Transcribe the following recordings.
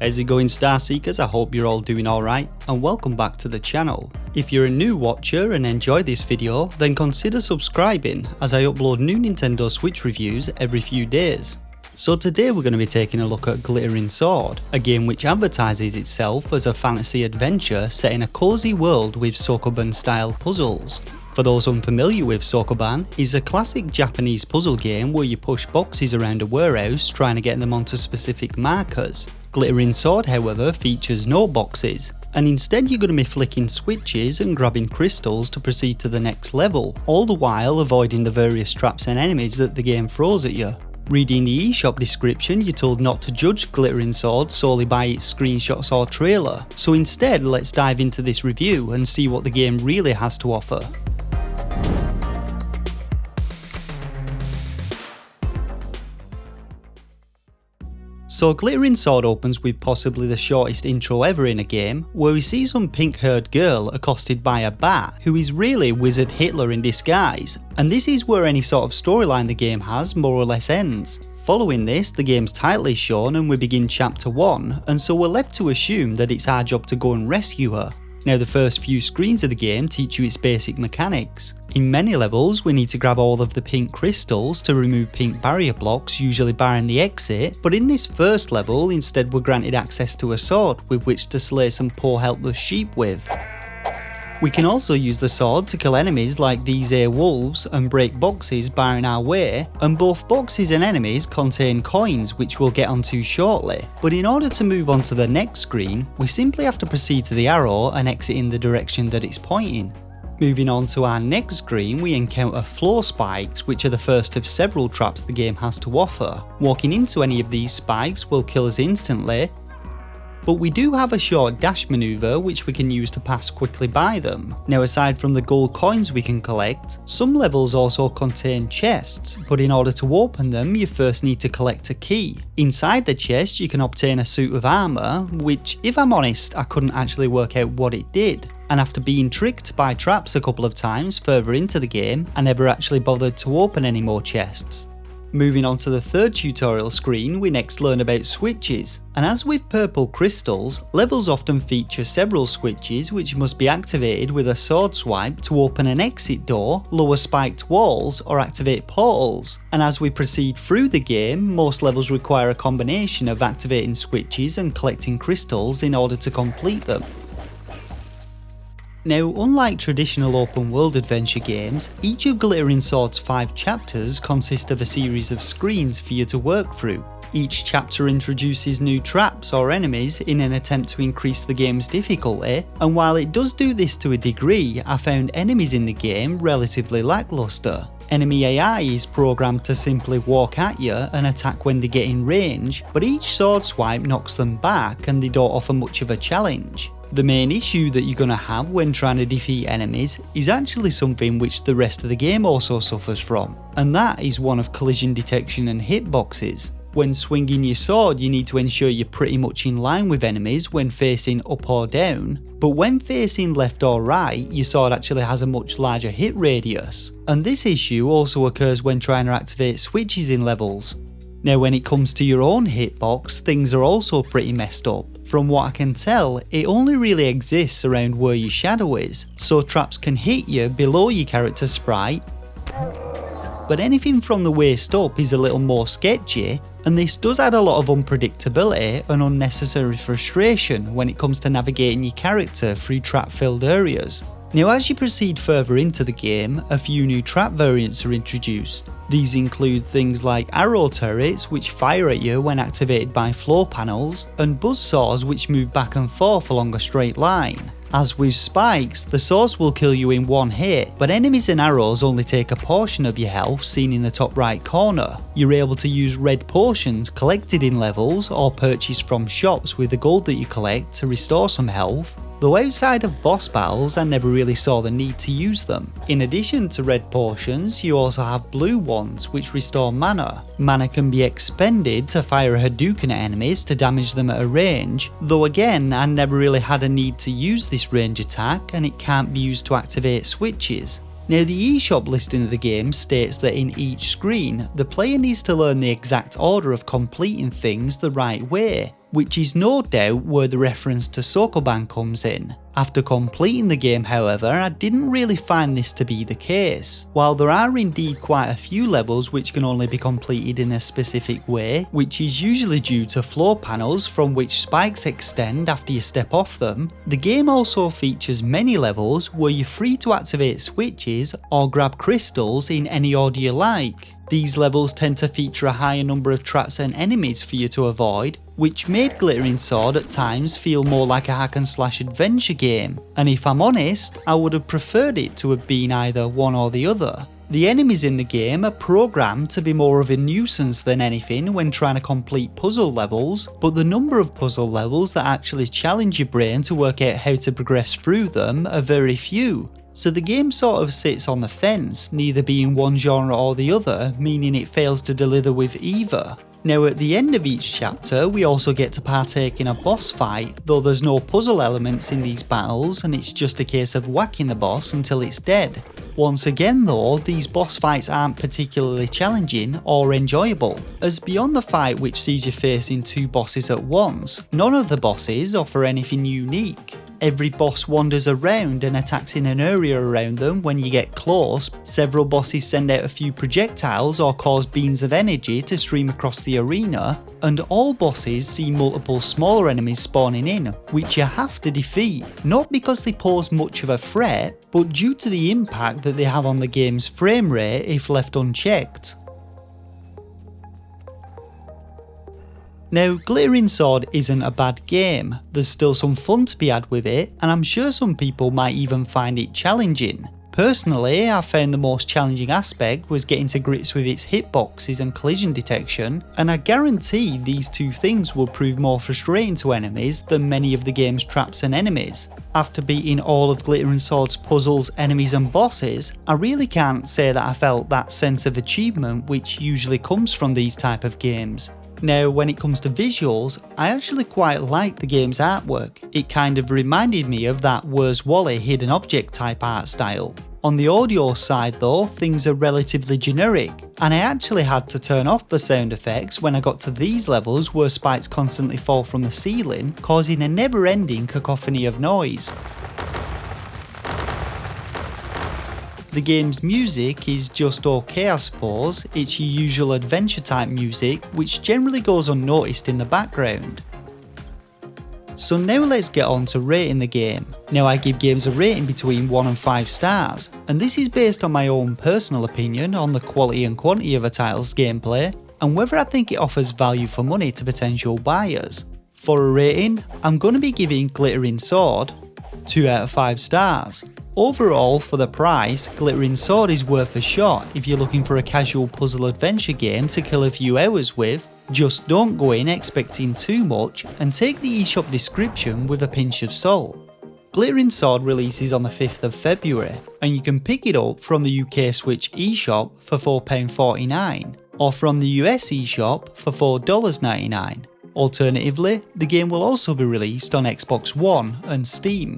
How's it going, Star Seekers? I hope you're all doing alright, and welcome back to the channel. If you're a new watcher and enjoy this video, then consider subscribing as I upload new Nintendo Switch reviews every few days. So today we're going to be taking a look at Glittering Sword, a game which advertises itself as a fantasy adventure set in a cozy world with Sokoban style puzzles. For those unfamiliar with Sokoban, it's a classic Japanese puzzle game where you push boxes around a warehouse trying to get them onto specific markers. Glittering Sword, however, features no boxes, and instead you're going to be flicking switches and grabbing crystals to proceed to the next level, all the while avoiding the various traps and enemies that the game throws at you. Reading the eShop description, you're told not to judge Glittering Sword solely by its screenshots or trailer, so instead let's dive into this review and see what the game really has to offer. So Glittering Sword opens with possibly the shortest intro ever in a game, where we see some pink-haired girl accosted by a bat, who is really Wizard Hitler in disguise, and this is where any sort of storyline the game has more or less ends. Following this, the game's title is shown and we begin chapter 1, and so we're left to assume that it's our job to go and rescue her. Now the first few screens of the game teach you its basic mechanics. In many levels we need to grab all of the pink crystals to remove pink barrier blocks, usually barring the exit, but in this first level instead we're granted access to a sword with which to slay some poor helpless sheep with. We can also use the sword to kill enemies like these here wolves and break boxes barring our way, and both boxes and enemies contain coins which we'll get onto shortly. But in order to move on to the next screen, we simply have to proceed to the arrow and exit in the direction that it's pointing. Moving on to our next screen, we encounter floor spikes, which are the first of several traps the game has to offer. Walking into any of these spikes will kill us instantly, but we do have a short dash maneuver which we can use to pass quickly by them. Now aside from the gold coins we can collect, some levels also contain chests, but in order to open them you first need to collect a key. Inside the chest you can obtain a suit of armour, which if I'm honest I couldn't actually work out what it did. And after being tricked by traps a couple of times further into the game, I never actually bothered to open any more chests. Moving on to the third tutorial screen, we next learn about switches, and as with purple crystals, levels often feature several switches which must be activated with a sword swipe to open an exit door, lower spiked walls, or activate portals. And as we proceed through the game, most levels require a combination of activating switches and collecting crystals in order to complete them. Now, unlike traditional open world adventure games, each of Glittering Sword's 5 chapters consist of a series of screens for you to work through. Each chapter introduces new traps or enemies in an attempt to increase the game's difficulty, and while it does do this to a degree, I found enemies in the game relatively lackluster. Enemy AI is programmed to simply walk at you and attack when they get in range, but each sword swipe knocks them back and they don't offer much of a challenge. The main issue that you're going to have when trying to defeat enemies is actually something which the rest of the game also suffers from, and that is one of collision detection and hitboxes. When swinging your sword you need to ensure you're pretty much in line with enemies when facing up or down, but when facing left or right your sword actually has a much larger hit radius, and this issue also occurs when trying to activate switches in levels. Now when it comes to your own hitbox, things are also pretty messed up. From what I can tell, it only really exists around where your shadow is, so traps can hit you below your character sprite, but anything from the waist up is a little more sketchy, and this does add a lot of unpredictability and unnecessary frustration when it comes to navigating your character through trap-filled areas. Now as you proceed further into the game, a few new trap variants are introduced. These include things like arrow turrets which fire at you when activated by floor panels, and buzzsaws which move back and forth along a straight line. As with spikes, the saws will kill you in one hit, but enemies and arrows only take a portion of your health seen in the top right corner. You're able to use red potions collected in levels or purchased from shops with the gold that you collect to restore some health, though outside of boss battles I never really saw the need to use them. In addition to red potions, you also have blue ones which restore mana. Mana can be expended to fire a Hadouken at enemies to damage them at a range, though again I never really had a need to use this range attack and it can't be used to activate switches. Now the eShop listing of the game states that in each screen, the player needs to learn the exact order of completing things the right way. which is no doubt where the reference to Sokoban comes in. After completing the game, however, I didn't really find this to be the case. While there are indeed quite a few levels which can only be completed in a specific way, which is usually due to floor panels from which spikes extend after you step off them, the game also features many levels where you're free to activate switches or grab crystals in any order you like. These levels tend to feature a higher number of traps and enemies for you to avoid, which made Glittering Sword at times feel more like a hack and slash adventure game, and if I'm honest, I would have preferred it to have been either one or the other. The enemies in the game are programmed to be more of a nuisance than anything when trying to complete puzzle levels, but the number of puzzle levels that actually challenge your brain to work out how to progress through them are very few. So the game sort of sits on the fence, neither being one genre or the other, meaning it fails to deliver with either. Now at the end of each chapter we also get to partake in a boss fight, though there's no puzzle elements in these battles and it's just a case of whacking the boss until it's dead. Once again though, these boss fights aren't particularly challenging or enjoyable, as beyond the fight which sees you facing two bosses at once, none of the bosses offer anything unique. Every boss wanders around and attacks in an area around them when you get close. Several bosses send out a few projectiles or cause beams of energy to stream across the arena, and all bosses see multiple smaller enemies spawning in, which you have to defeat, not because they pose much of a threat, but due to the impact that they have on the game's frame rate if left unchecked. Now, Glittering Sword isn't a bad game, there's still some fun to be had with it, and I'm sure some people might even find it challenging. Personally, I found the most challenging aspect was getting to grips with its hitboxes and collision detection, and I guarantee these two things will prove more frustrating to enemies than many of the game's traps and enemies. After beating all of Glittering Sword's puzzles, enemies and bosses, I really can't say that I felt that sense of achievement which usually comes from these type of games. Now, when it comes to visuals, I actually quite like the game's artwork. It kind of reminded me of that Where's Wally hidden object type art style. On the audio side though, things are relatively generic, and I actually had to turn off the sound effects when I got to these levels where spikes constantly fall from the ceiling, causing a never-ending cacophony of noise. The game's music is just okay I suppose, it's your usual adventure type music which generally goes unnoticed in the background. So now let's get on to rating the game. Now I give games a rating between 1 and 5 stars, and this is based on my own personal opinion on the quality and quantity of a title's gameplay, and whether I think it offers value for money to potential buyers. For a rating, I'm going to be giving Glittering Sword 2 out of 5 stars. Overall, for the price, Glittering Sword is worth a shot if you're looking for a casual puzzle adventure game to kill a few hours with. Just don't go in expecting too much and take the eShop description with a pinch of salt. Glittering Sword releases on the 5th of February and you can pick it up from the UK Switch eShop for £4.49 or from the US eShop for $4.99. Alternatively, the game will also be released on Xbox One and Steam.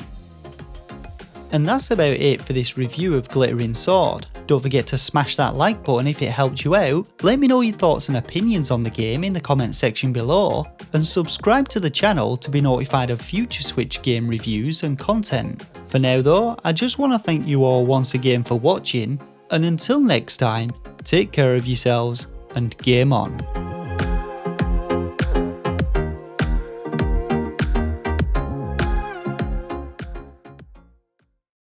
And that's about it for this review of Glittering Sword. Don't forget to smash that like button if it helped you out, let me know your thoughts and opinions on the game in the comments section below, and subscribe to the channel to be notified of future Switch game reviews and content. For now though, I just want to thank you all once again for watching, and until next time, take care of yourselves and game on.